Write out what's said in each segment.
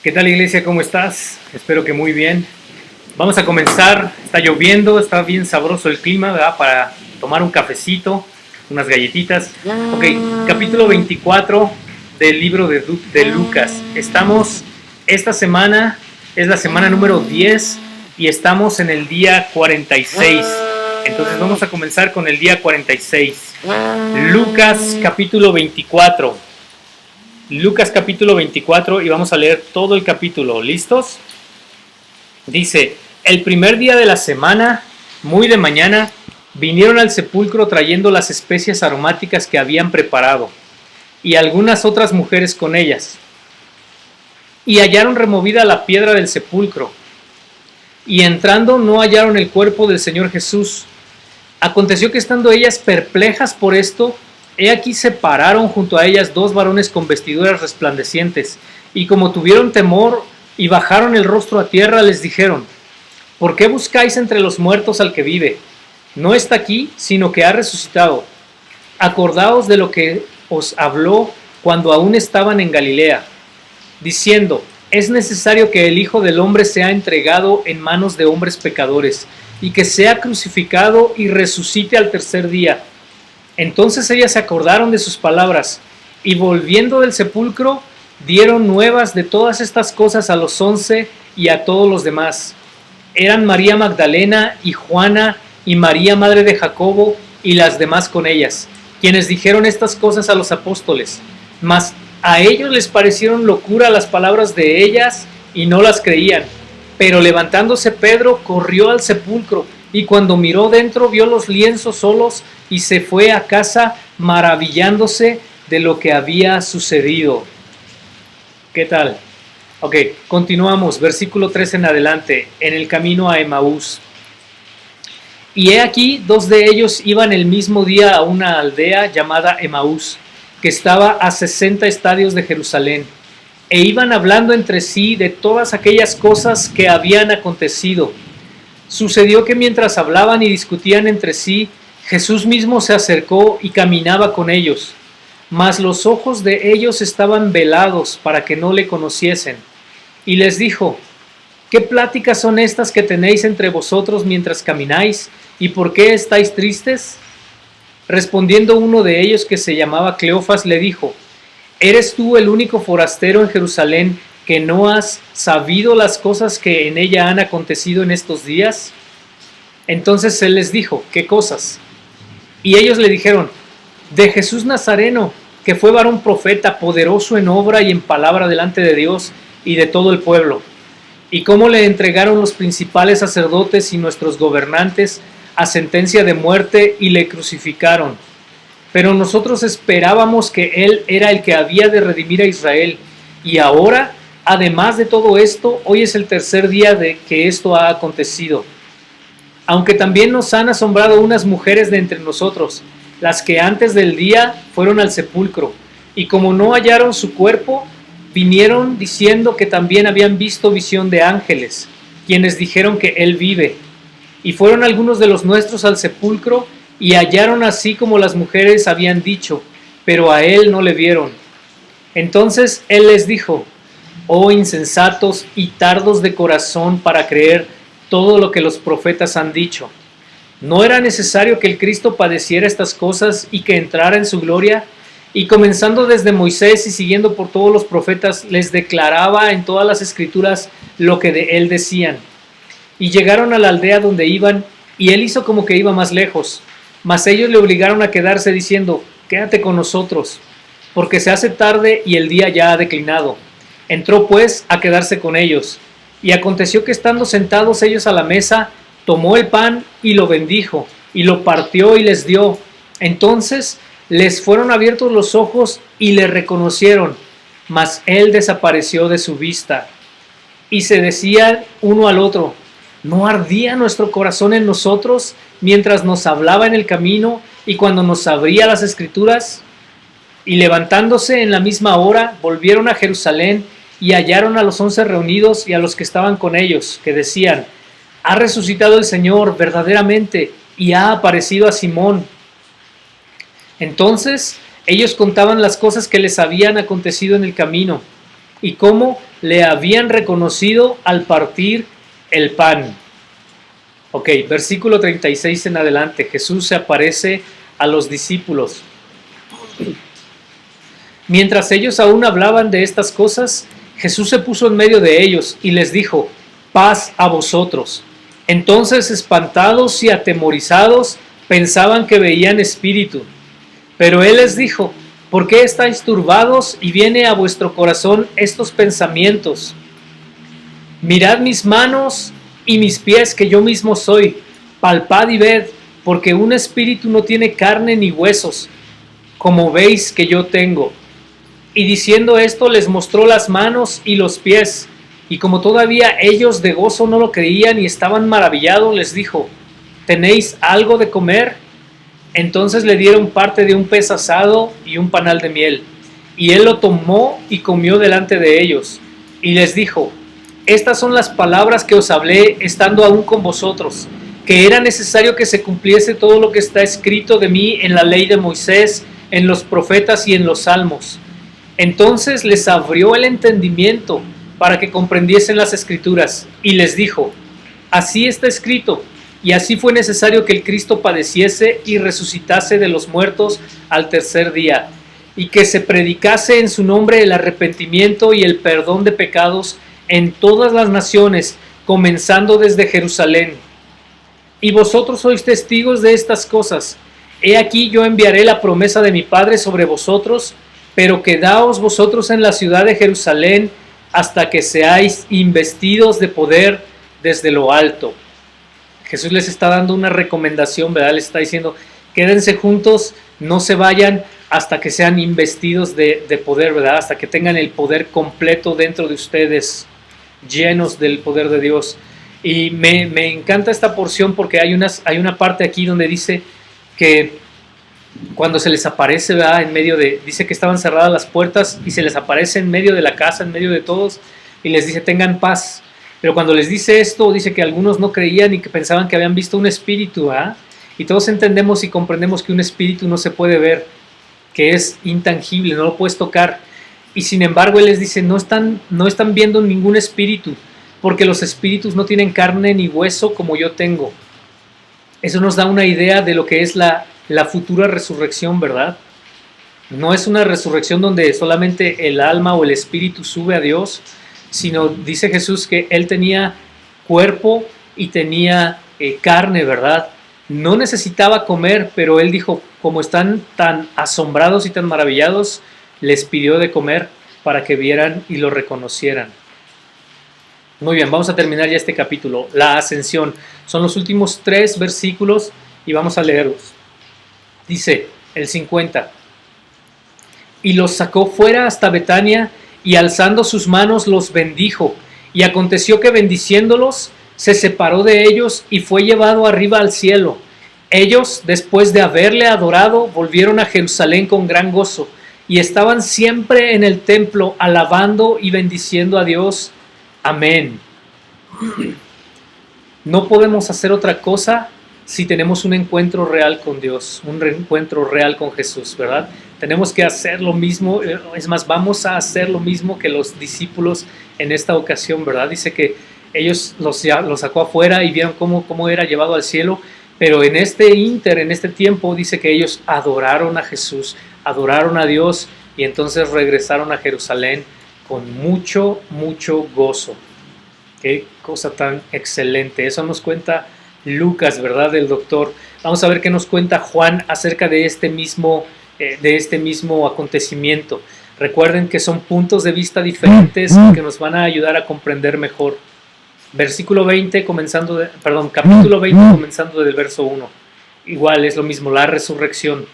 ¿Qué tal, iglesia? ¿Cómo estás? Espero que muy bien. Vamos a comenzar. Está lloviendo, está bien sabroso el clima, ¿verdad? Para tomar un cafecito, unas galletitas. Ok, capítulo 24 del libro de Lucas. Esta semana es la semana número 10 y estamos en el día 46. Entonces vamos a comenzar con el día 46. Lucas capítulo 24. Lucas capítulo 24 y vamos a leer todo el capítulo. ¿Listos? Dice: el primer día de la semana, muy de mañana, vinieron al sepulcro trayendo las especias aromáticas que habían preparado, y algunas otras mujeres con ellas. Y hallaron removida la piedra del sepulcro, y entrando no hallaron el cuerpo del Señor Jesús. Aconteció que estando ellas perplejas por esto, he aquí se pararon junto a ellas dos varones con vestiduras resplandecientes, y como tuvieron temor y bajaron el rostro a tierra, les dijeron: ¿por qué buscáis entre los muertos al que vive? No está aquí, sino que ha resucitado. Acordaos de lo que os habló cuando aún estaban en Galilea, diciendo: es necesario que el Hijo del Hombre sea entregado en manos de hombres pecadores, y que sea crucificado y resucite al tercer día. Entonces ellas se acordaron de sus palabras, y volviendo del sepulcro, dieron nuevas de todas estas cosas a los 11 y a todos los demás. Eran María Magdalena y Juana y María madre de Jacobo y las demás con ellas, quienes dijeron estas cosas a los apóstoles. Mas a ellos les parecieron locura las palabras de ellas y no las creían. Pero levantándose Pedro corrió al sepulcro, y cuando miró dentro vio los lienzos solos, y se fue a casa maravillándose de lo que había sucedido. ¿Qué tal? Ok, continuamos, versículo 3 en adelante, en el camino a Emaús. Y he aquí, dos de ellos iban el mismo día a una aldea llamada Emaús, que estaba a 60 estadios de Jerusalén, e iban hablando entre sí de todas aquellas cosas que habían acontecido. Sucedió que mientras hablaban y discutían entre sí, Jesús mismo se acercó y caminaba con ellos, mas los ojos de ellos estaban velados para que no le conociesen. Y les dijo: ¿qué pláticas son estas que tenéis entre vosotros mientras camináis? ¿Y por qué estáis tristes? Respondiendo uno de ellos, que se llamaba Cleofas, le dijo: ¿eres tú el único forastero en Jerusalén que no has sabido las cosas que en ella han acontecido en estos días? Entonces él les dijo: ¿qué cosas? Y ellos le dijeron: de Jesús Nazareno, que fue varón profeta, poderoso en obra y en palabra delante de Dios y de todo el pueblo, y cómo le entregaron los principales sacerdotes y nuestros gobernantes a sentencia de muerte y le crucificaron. Pero nosotros esperábamos que él era el que había de redimir a Israel, y ahora, además de todo esto, hoy es el tercer día de que esto ha acontecido. Aunque también nos han asombrado unas mujeres de entre nosotros, las que antes del día fueron al sepulcro, y como no hallaron su cuerpo, vinieron diciendo que también habían visto visión de ángeles, quienes dijeron que él vive. Y fueron algunos de los nuestros al sepulcro, y hallaron así como las mujeres habían dicho, pero a él no le vieron. Entonces él les dijo: oh insensatos y tardos de corazón para creer todo lo que los profetas han dicho. ¿No era necesario que el Cristo padeciera estas cosas y que entrara en su gloria? Y comenzando desde Moisés y siguiendo por todos los profetas, les declaraba en todas las escrituras lo que de él decían. Y llegaron a la aldea donde iban, y él hizo como que iba más lejos. Mas ellos le obligaron a quedarse, diciendo: quédate con nosotros, porque se hace tarde y el día ya ha declinado. Entró pues a quedarse con ellos. Y aconteció que estando sentados ellos a la mesa, tomó el pan y lo bendijo, y lo partió y les dio. Entonces les fueron abiertos los ojos y le reconocieron, mas él desapareció de su vista. Y se decían uno al otro: ¿no ardía nuestro corazón en nosotros mientras nos hablaba en el camino y cuando nos abría las escrituras? Y levantándose en la misma hora, volvieron a Jerusalén y hallaron a los 11 reunidos y a los que estaban con ellos, que decían: ha resucitado el Señor verdaderamente y ha aparecido a Simón. Entonces ellos contaban las cosas que les habían acontecido en el camino y cómo le habían reconocido al partir el pan. Ok, versículo 36 en adelante. Jesús se aparece a los discípulos. Mientras ellos aún hablaban de estas cosas, Jesús se puso en medio de ellos y les dijo: paz a vosotros. Entonces, espantados y atemorizados, pensaban que veían espíritu. Pero él les dijo: ¿por qué estáis turbados y viene a vuestro corazón estos pensamientos? Mirad mis manos y mis pies, que yo mismo soy. Palpad y ved, porque un espíritu no tiene carne ni huesos, como veis que yo tengo. Y diciendo esto, les mostró las manos y los pies. Y como todavía ellos de gozo no lo creían y estaban maravillados, les dijo: ¿tenéis algo de comer? Entonces le dieron parte de un pez asado y un panal de miel. Y él lo tomó y comió delante de ellos. Y les dijo: estas son las palabras que os hablé estando aún con vosotros, que era necesario que se cumpliese todo lo que está escrito de mí en la ley de Moisés, en los profetas y en los salmos. Entonces les abrió el entendimiento para que comprendiesen las escrituras, y les dijo: así está escrito, y así fue necesario que el Cristo padeciese y resucitase de los muertos al tercer día, y que se predicase en su nombre el arrepentimiento y el perdón de pecados en todas las naciones, comenzando desde Jerusalén. Y vosotros sois testigos de estas cosas. He aquí yo enviaré la promesa de mi Padre sobre vosotros, pero quedaos vosotros en la ciudad de Jerusalén hasta que seáis investidos de poder desde lo alto. Jesús les está dando una recomendación, ¿verdad? Les está diciendo: quédense juntos, no se vayan hasta que sean investidos de poder, ¿verdad? Hasta que tengan el poder completo dentro de ustedes, llenos del poder de Dios. Y me encanta esta porción porque hay una parte aquí donde dice que cuando se les aparece, ¿verdad? En medio de, dice que estaban cerradas las puertas y se les aparece en medio de la casa, en medio de todos, y les dice: tengan paz. Pero cuando les dice esto, dice que algunos no creían y que pensaban que habían visto un espíritu, ¿ah? Y todos entendemos y comprendemos que un espíritu no se puede ver, que es intangible, no lo puedes tocar. Y sin embargo él les dice: no están viendo ningún espíritu, porque los espíritus no tienen carne ni hueso como yo tengo. Eso nos da una idea de lo que es la futura resurrección, ¿verdad? No es una resurrección donde solamente el alma o el espíritu sube a Dios, sino dice Jesús que él tenía cuerpo y tenía carne, ¿verdad? No necesitaba comer, pero él dijo: como están tan asombrados y tan maravillados, les pidió de comer para que vieran y lo reconocieran. Muy bien, vamos a terminar ya este capítulo. La ascensión. Son los últimos 3 versículos y vamos a leerlos. Dice el 50: y los sacó fuera hasta Betania, y alzando sus manos los bendijo. Y aconteció que bendiciéndolos, se separó de ellos y fue llevado arriba al cielo. Ellos, después de haberle adorado, volvieron a Jerusalén con gran gozo, y estaban siempre en el templo, alabando y bendiciendo a Dios. Amén. No podemos hacer otra cosa si tenemos un encuentro real con Dios, un reencuentro real con Jesús, ¿verdad? Tenemos que hacer lo mismo, es más, vamos a hacer lo mismo que los discípulos en esta ocasión, ¿verdad? Dice que ellos los sacó afuera y vieron cómo era llevado al cielo, pero en este tiempo dice que ellos adoraron a Jesús, adoraron a Dios, y entonces regresaron a Jerusalén con mucho, mucho gozo. Qué cosa tan excelente. Eso nos cuenta Lucas, ¿verdad? Del doctor. Vamos a ver qué nos cuenta Juan acerca de este mismo acontecimiento. Recuerden que son puntos de vista diferentes que nos van a ayudar a comprender mejor. Capítulo 20 comenzando del verso 1. Igual es lo mismo, la resurrección.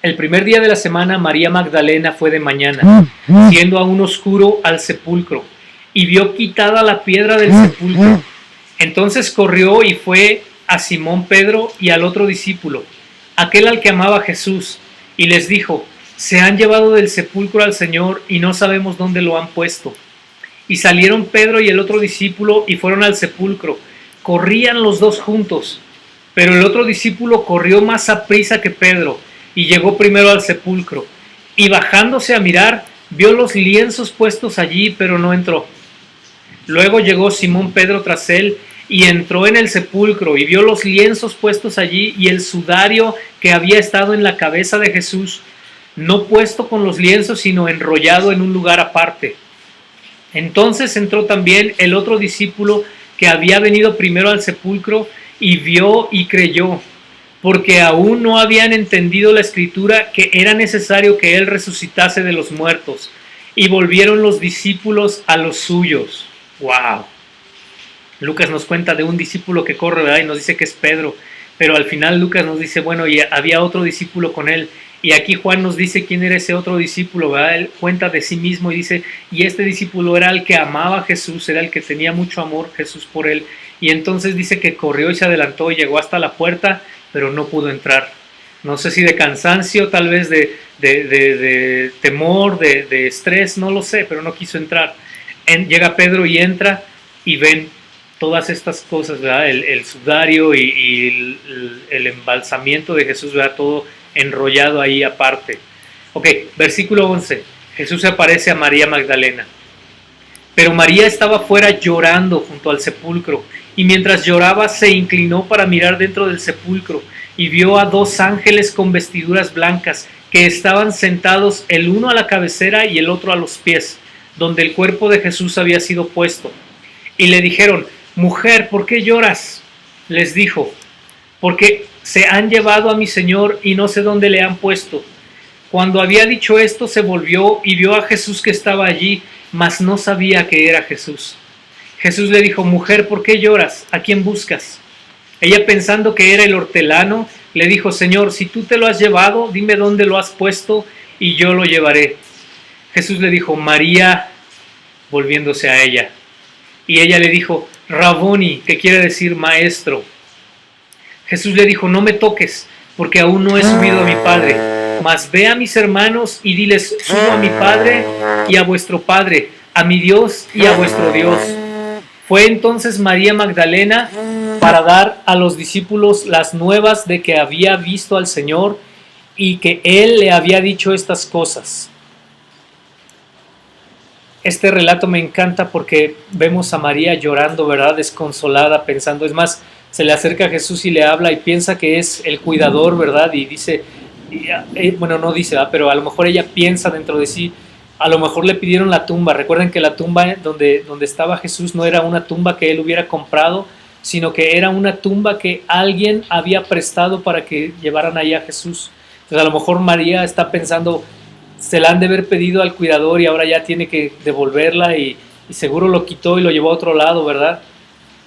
El primer día de la semana, María Magdalena fue de mañana, siendo aún oscuro, al sepulcro, y vio quitada la piedra del sepulcro. Entonces corrió y fue a Simón Pedro y al otro discípulo, aquel al que amaba Jesús, y les dijo: se han llevado del sepulcro al Señor y no sabemos dónde lo han puesto. Y salieron Pedro y el otro discípulo y fueron al sepulcro. Corrían los dos juntos, pero el otro discípulo corrió más aprisa que Pedro y llegó primero al sepulcro. Y bajándose a mirar, Vio los lienzos puestos allí, pero no entró. Luego llegó Simón Pedro tras él y entró en el sepulcro y vio los lienzos puestos allí y el sudario que había estado en la cabeza de Jesús, no puesto con los lienzos, sino enrollado en un lugar aparte. Entonces entró también el otro discípulo que había venido primero al sepulcro y vio y creyó, porque aún no habían entendido la escritura que era necesario que él resucitase de los muertos. Y volvieron los discípulos a los suyos. ¡Wow! Lucas nos cuenta de un discípulo que corre, ¿verdad? Y nos dice que es Pedro. Pero al final Lucas nos dice, bueno, y había otro discípulo con él. Y aquí Juan nos dice quién era ese otro discípulo, ¿verdad? Él cuenta de sí mismo y dice, y este discípulo era el que amaba a Jesús, era el que tenía mucho amor Jesús por él. Y entonces dice que corrió y se adelantó y llegó hasta la puerta, pero no pudo entrar. No sé si de cansancio, tal vez de temor, de estrés, no lo sé, pero no quiso entrar. Llega Pedro y entra y ven todas estas cosas, ¿verdad? El sudario y el embalsamiento de Jesús, ¿verdad? Todo enrollado ahí aparte. Ok, versículo 11. Jesús se aparece a María Magdalena. Pero María estaba fuera llorando junto al sepulcro, y mientras lloraba se inclinó para mirar dentro del sepulcro, y vio a dos ángeles con vestiduras blancas, que estaban sentados el uno a la cabecera y el otro a los pies, donde el cuerpo de Jesús había sido puesto. Y le dijeron, mujer, ¿por qué lloras? Les dijo, porque se han llevado a mi Señor y no sé dónde le han puesto. Cuando había dicho esto, se volvió y vio a Jesús que estaba allí, mas no sabía que era Jesús. Jesús le dijo, mujer, ¿por qué lloras? ¿A quién buscas? Ella, pensando que era el hortelano, le dijo, Señor, si tú te lo has llevado, dime dónde lo has puesto y yo lo llevaré. Jesús le dijo, María, volviéndose a ella. Y ella le dijo, Raboni, que quiere decir maestro. Jesús le dijo, no me toques, porque aún no he subido a mi Padre, mas ve a mis hermanos y diles, subo a mi Padre y a vuestro Padre, a mi Dios y a vuestro Dios. Fue entonces María Magdalena para dar a los discípulos las nuevas de que había visto al Señor y que Él le había dicho estas cosas. Este relato me encanta porque vemos a María llorando, ¿verdad? Desconsolada, pensando, es más, se le acerca a Jesús y le habla y piensa que es el cuidador, ¿verdad? Y dice, bueno, no dice, ¿verdad? Pero a lo mejor ella piensa dentro de sí, a lo mejor le pidieron la tumba. Recuerden que la tumba donde estaba Jesús no era una tumba que él hubiera comprado, sino que era una tumba que alguien había prestado para que llevaran allá a Jesús. Entonces a lo mejor María está pensando, se la han de haber pedido al cuidador y ahora ya tiene que devolverla y seguro lo quitó y lo llevó a otro lado, ¿verdad?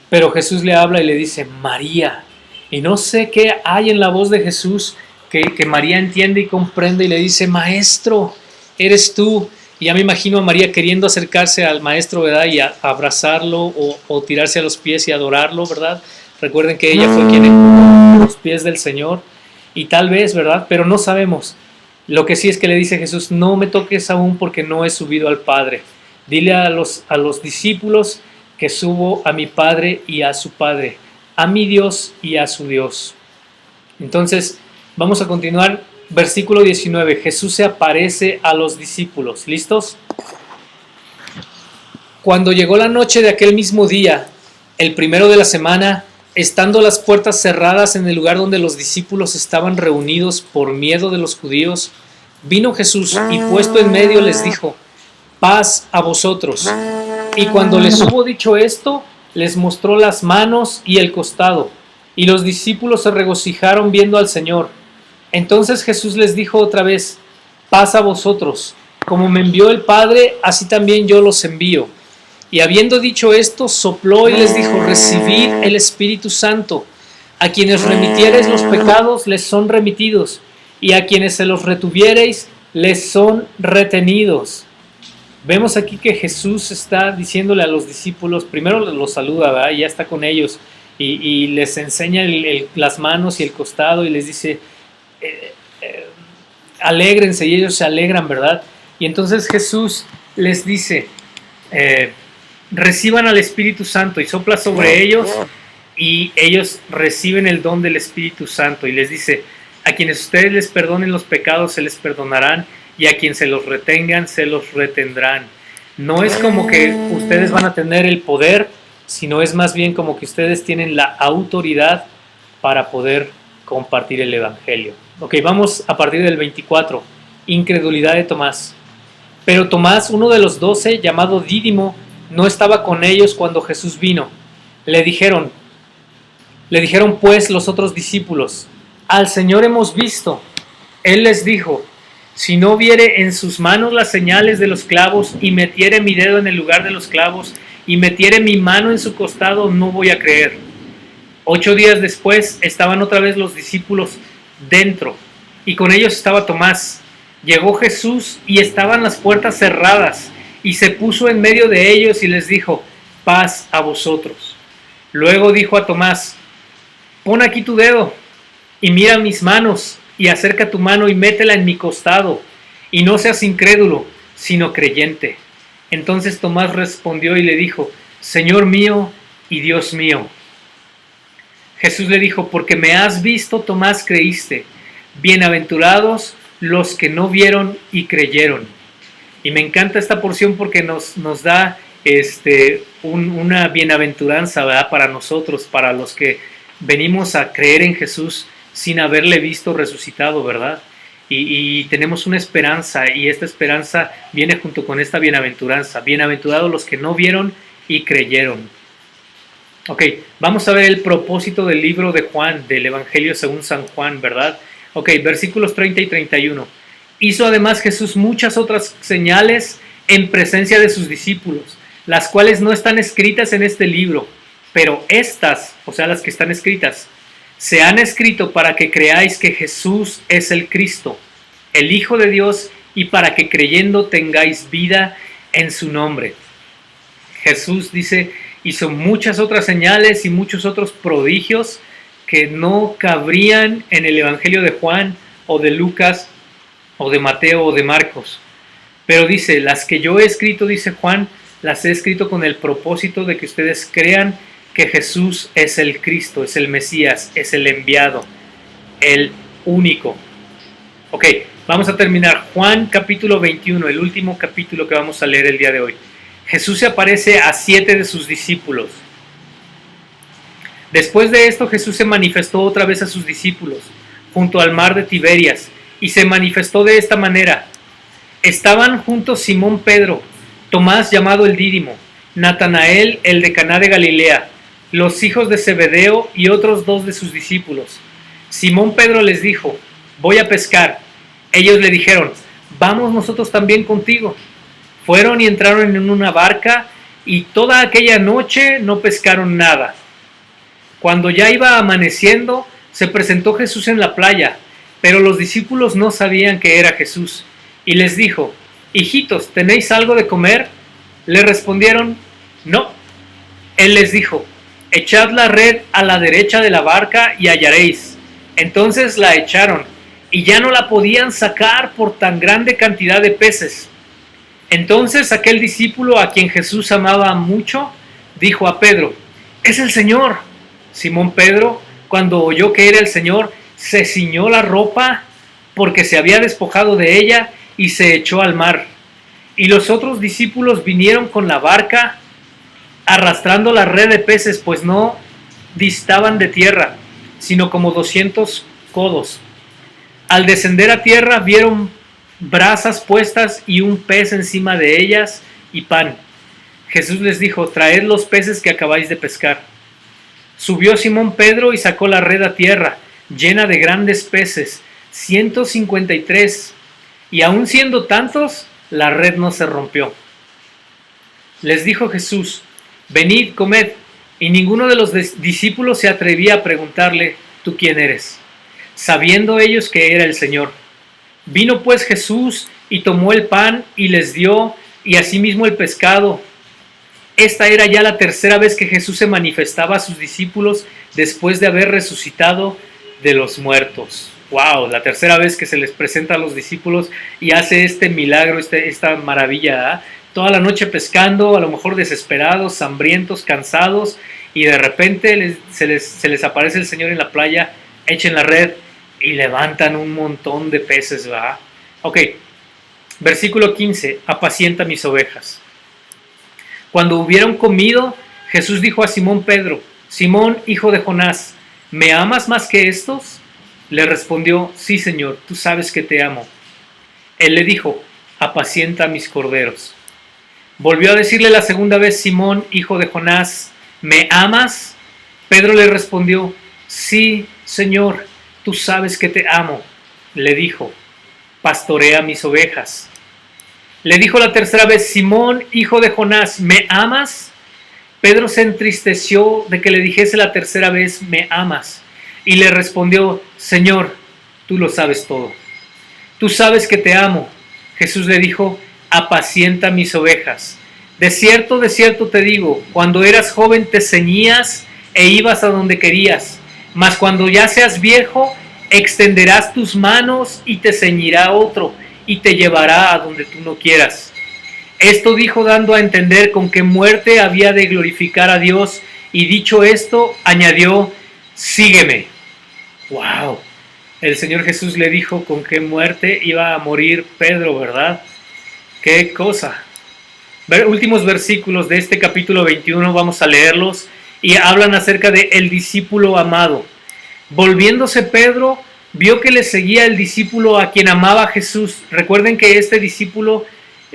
Pero Jesús le habla y le dice, María. Y no sé qué hay en la voz de Jesús que María entiende y comprende y le dice, Maestro, eres tú. Y ya me imagino a María queriendo acercarse al Maestro, ¿verdad? Y abrazarlo o tirarse a los pies y adorarlo, ¿verdad? Recuerden que ella fue quien empujó los pies del Señor. Y tal vez, ¿verdad? Pero no sabemos. Lo que sí es que le dice Jesús, no me toques aún porque no he subido al Padre. Dile a los discípulos que subo a mi Padre y a su Padre, a mi Dios y a su Dios. Entonces, vamos a continuar. Versículo 19. Jesús se aparece a los discípulos. ¿Listos? Cuando llegó la noche de aquel mismo día, el primero de la semana, estando las puertas cerradas en el lugar donde los discípulos estaban reunidos por miedo de los judíos, vino Jesús y puesto en medio les dijo, paz a vosotros. Y cuando les hubo dicho esto, les mostró las manos y el costado, y los discípulos se regocijaron viendo al Señor. Entonces Jesús les dijo otra vez, paz a vosotros, como me envió el Padre, así también yo los envío. Y habiendo dicho esto, sopló y les dijo, recibid el Espíritu Santo. A quienes remitiereis los pecados, les son remitidos, y a quienes se los retuviereis, les son retenidos. Vemos aquí que Jesús está diciéndole a los discípulos, primero los saluda, ¿verdad? Y ya está con ellos, y les enseña las manos y el costado, y les dice, alégrense, y ellos se alegran, ¿verdad? Y entonces Jesús les dice, reciban al Espíritu Santo, y sopla sobre ellos, y ellos reciben el don del Espíritu Santo, y les dice, a quienes ustedes les perdonen los pecados, se les perdonarán, y a quien se los retengan, se los retendrán. No es como que ustedes van a tener el poder, sino es más bien como que ustedes tienen la autoridad para poder compartir el evangelio. Ok, vamos a partir del 24. Incredulidad de Tomás. Pero Tomás, uno de los 12, llamado Dídimo, no estaba con ellos cuando Jesús vino. Le dijeron pues los otros discípulos: al Señor hemos visto. Él les dijo: si no viere en sus manos las señales de los clavos, y metiere mi dedo en el lugar de los clavos, y metiere mi mano en su costado, no voy a creer. 8 días después estaban otra vez los discípulos dentro, y con ellos estaba Tomás. Llegó Jesús y estaban las puertas cerradas, y se puso en medio de ellos y les dijo: paz a vosotros. Luego dijo a Tomás: pon aquí tu dedo y mira mis manos, y acerca tu mano y métela en mi costado, y no seas incrédulo, sino creyente. Entonces Tomás respondió y le dijo: Señor mío y Dios mío. Jesús le dijo: porque me has visto, Tomás, creíste. Bienaventurados los que no vieron y creyeron. Y me encanta esta porción porque nos da una bienaventuranza, ¿verdad?, para nosotros, para los que venimos a creer en Jesús sin haberle visto resucitado, ¿verdad? Y tenemos una esperanza, y esta esperanza viene junto con esta bienaventuranza. Bienaventurados los que no vieron y creyeron. Ok, vamos a ver el propósito del libro de Juan, del Evangelio según San Juan, ¿verdad? Ok, versículos 30 y 31. Hizo además Jesús muchas otras señales en presencia de sus discípulos, las cuales no están escritas en este libro, pero estas, o sea, las que están escritas, se han escrito para que creáis que Jesús es el Cristo, el Hijo de Dios, y para que creyendo tengáis vida en su nombre. Jesús, dice, hizo muchas otras señales y muchos otros prodigios que no cabrían en el Evangelio de Juan o de Lucas o de Mateo o de Marcos. Pero dice, las que yo he escrito, dice Juan, las he escrito con el propósito de que ustedes crean que Jesús es el Cristo, es el Mesías, es el enviado, el único. Ok, vamos a terminar. Juan capítulo 21, el último capítulo que vamos a leer el día de hoy. Jesús se aparece a 7 de sus discípulos. Después de esto, Jesús se manifestó otra vez a sus discípulos junto al mar de Tiberias, y se manifestó de esta manera. Estaban juntos Simón Pedro, Tomás llamado el Dídimo, Natanael el de Caná de Galilea, los hijos de Zebedeo y otros 2 de sus discípulos. Simón Pedro les dijo: voy a pescar. Ellos le dijeron: vamos nosotros también contigo. Fueron y entraron en una barca, y toda aquella noche no pescaron nada. Cuando ya iba amaneciendo, se presentó Jesús en la playa, pero los discípulos no sabían que era Jesús. Y les dijo: hijitos, ¿tenéis algo de comer? Le respondieron: no. Él les dijo: echad la red a la derecha de la barca y hallaréis. Entonces la echaron, y ya no la podían sacar por tan grande cantidad de peces. Entonces aquel discípulo a quien Jesús amaba mucho, dijo a Pedro: ¡es el Señor! Simón Pedro, cuando oyó que era el Señor, se ciñó la ropa porque se había despojado de ella y se echó al mar. Y los otros discípulos vinieron con la barca arrastrando la red de peces, pues no distaban de tierra, sino como 200 codos. Al descender a tierra vieron brasas puestas y un pez encima de ellas y pan. Jesús les dijo: traed los peces que acabáis de pescar. Subió Simón Pedro y sacó la red a tierra, llena de grandes peces, 153, y aun siendo tantos, la red no se rompió. Les dijo Jesús: venid, comed. Y ninguno de los discípulos se atrevía a preguntarle: ¿tú quién eres?, sabiendo ellos que era el Señor. Vino pues Jesús y tomó el pan y les dio, y asimismo el pescado. Esta era ya la tercera vez que Jesús se manifestaba a sus discípulos después de haber resucitado de los muertos. ¡Wow! La tercera vez que se les presenta a los discípulos y hace este milagro, esta maravilla, ¿eh? Toda la noche pescando, a lo mejor desesperados, hambrientos, cansados, y de repente se les aparece el Señor en la playa, echen la red y levantan un montón de peces, ¿verdad? Ok, Versículo 15, apacienta mis ovejas. Cuando hubieron comido, Jesús dijo a Simón Pedro: Simón, hijo de Jonás, ¿me amas más que estos? Le respondió: sí, Señor, tú sabes que te amo. Él le dijo: apacienta mis corderos. Volvió a decirle la segunda vez: Simón, hijo de Jonás, ¿me amas? Pedro le respondió: sí, Señor, tú sabes que te amo. Le dijo: pastorea mis ovejas. Le dijo la tercera vez: Simón, hijo de Jonás, ¿me amas? Pedro se entristeció de que le dijese la tercera vez: ¿me amas? Y le respondió: Señor, tú lo sabes todo. Tú sabes que te amo. Jesús le dijo: apacienta mis ovejas. De cierto te digo, cuando eras joven te ceñías e ibas a donde querías, mas cuando ya seas viejo, extenderás tus manos y te ceñirá otro, y te llevará a donde tú no quieras. Esto dijo dando a entender con qué muerte había de glorificar a Dios, y dicho esto, añadió: sígueme. ¡Wow! El Señor Jesús le dijo con qué muerte iba a morir Pedro, ¿verdad? ¡Qué cosa! Últimos versículos de este capítulo 21, vamos a leerlos, y hablan acerca de el discípulo amado. Volviéndose Pedro, vio que le seguía el discípulo a quien amaba Jesús. Recuerden que este discípulo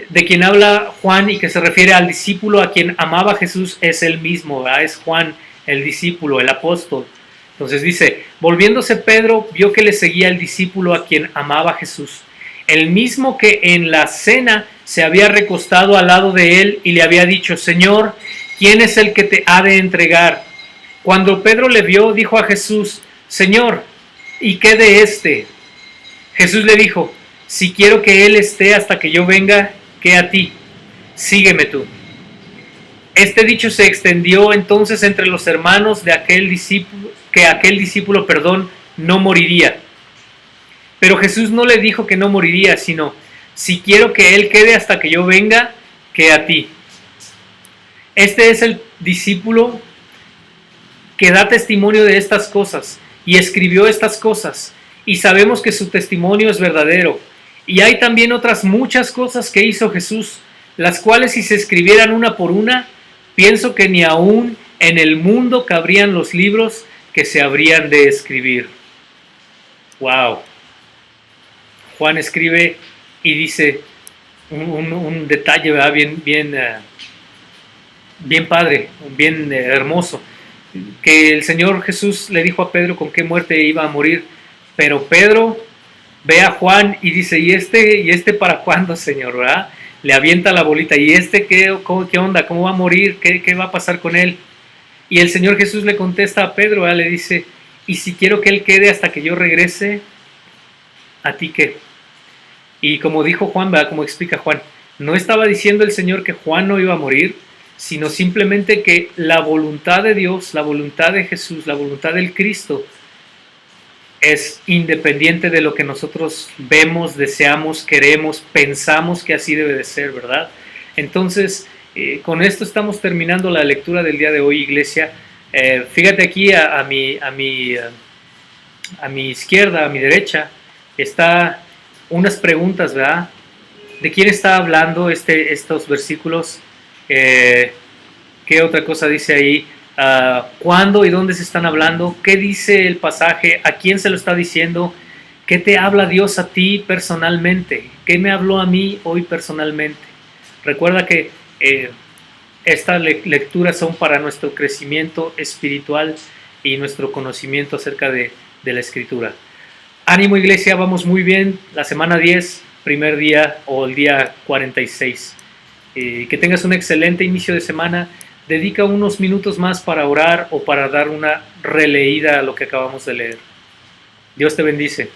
de quien habla Juan y que se refiere al discípulo a quien amaba Jesús es el mismo, ¿verdad? Es Juan, el discípulo, el apóstol. Entonces dice: volviéndose Pedro, vio que le seguía el discípulo a quien amaba Jesús, el mismo que en la cena se había recostado al lado de él y le había dicho: Señor, ¿quién es el que te ha de entregar? Cuando Pedro le vio, dijo a Jesús: Señor, ¿y qué de este? Jesús le dijo: si quiero que él esté hasta que yo venga, ¿qué a ti? Sígueme tú. Este dicho se extendió entonces entre los hermanos de aquel discípulo, que aquel discípulo, no moriría. Pero Jesús no le dijo que no moriría, sino: si quiero que él quede hasta que yo venga, ¿qué a ti? Este es el discípulo que da testimonio de estas cosas y escribió estas cosas, y sabemos que su testimonio es verdadero. Y hay también otras muchas cosas que hizo Jesús, las cuales si se escribieran una por una, pienso que ni aún en el mundo cabrían los libros que se habrían de escribir. ¡Wow! Juan escribe y dice un detalle, ¿verdad? Bien padre, bien hermoso, que el Señor Jesús le dijo a Pedro con qué muerte iba a morir, pero Pedro ve a Juan y dice: ¿y este para cuándo, Señor? ¿Verdad? Le avienta la bolita: ¿y este qué onda? ¿Cómo va a morir? ¿Qué va a pasar con él? Y el Señor Jesús le contesta a Pedro, ¿verdad? Le dice: ¿y si quiero que él quede hasta que yo regrese, a ti qué? Y como dijo Juan, ¿verdad? Como explica Juan, no estaba diciendo el Señor que Juan no iba a morir, sino simplemente que la voluntad de Dios, la voluntad de Jesús, la voluntad del Cristo es independiente de lo que nosotros vemos, deseamos, queremos, pensamos que así debe de ser, ¿verdad? Entonces, con esto estamos terminando la lectura del día de hoy, iglesia. Fíjate aquí a mi izquierda, a mi derecha, está unas preguntas, ¿verdad? ¿De quién está hablando estos versículos? ¿Qué otra cosa dice ahí? ¿Cuándo y dónde se están hablando? ¿Qué dice el pasaje? ¿A quién se lo está diciendo? ¿Qué te habla Dios a ti personalmente? ¿Qué me habló a mí hoy personalmente? Recuerda que estas lecturas son para nuestro crecimiento espiritual y nuestro conocimiento acerca de la Escritura. Ánimo, iglesia, vamos muy bien. La semana 10, primer día o el día 46. Que tengas un excelente inicio de semana. Dedica unos minutos más para orar o para dar una releída a lo que acabamos de leer. Dios te bendice.